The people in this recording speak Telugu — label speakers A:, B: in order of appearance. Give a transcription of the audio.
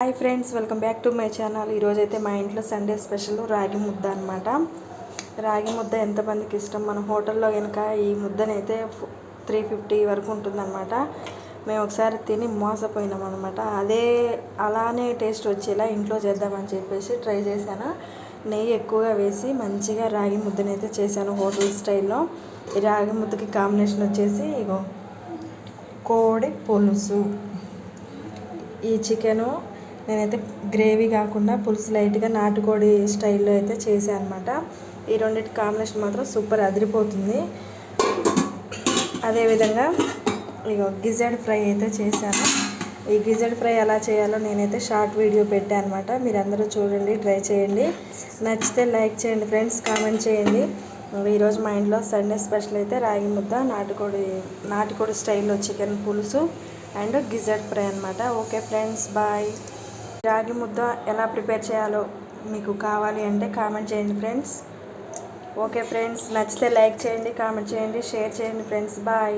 A: Hi friends, welcome back to my channel. ఈరోజైతే మా ఇంట్లో సండే స్పెషల్ రాగి ముద్ద అనమాట. రాగి ముద్ద ఎంతమందికి ఇష్టం. మన హోటల్లో కనుక ఈ ముద్దనైతే 350 వరకు ఉంటుందన్నమాట. మేము ఒకసారి తిని మోసపోయినాం అనమాట. అలానే టేస్ట్ వచ్చేలా ఇంట్లో చేద్దామని చెప్పేసి ట్రై చేశాను. నెయ్యి ఎక్కువగా వేసి మంచిగా రాగి ముద్దనైతే చేశాను హోటల్ స్టైల్లో. ఈ రాగి ముద్దకి కాంబినేషన్ వచ్చేసి ఇగో కోడి పులుసు. ఈ చికెను నేనైతే గ్రేవీ కాకుండా పులుసు లైట్గా నాటుకోడి స్టైల్లో అయితే చేశాను అనమాట. ఈ రెండింటి కాంబినేషన్ మాత్రం సూపర్ అదిరిపోతుంది. అదేవిధంగా ఇగో గిజర్డ్ ఫ్రై అయితే చేశాను. ఈ గిజర్డ్ ఫ్రై ఎలా చేయాలో నేనైతే షార్ట్ వీడియో పెట్టాను అనమాట. మీరందరూ చూడండి, ట్రై చేయండి. నచ్చితే లైక్ చేయండి ఫ్రెండ్స్, కామెంట్ చేయండి. ఈరోజు మా ఇంట్లో సండే స్పెషల్ అయితే రాగి ముద్ద, నాటుకోడి స్టైల్లో చికెన్ పులుసు అండ్ గిజర్డ్ ఫ్రై అనమాట. Okay friends, bye. రాగి ముద్ద ఎలా ప్రిపేర్ చేయాలో మీకు కావాలి అంటే కామెంట్ చేయండి ఫ్రెండ్స్. ఓకే ఫ్రెండ్స్, నచ్చితే లైక్ చేయండి, కామెంట్ చేయండి, షేర్ చేయండి ఫ్రెండ్స్. బాయ్.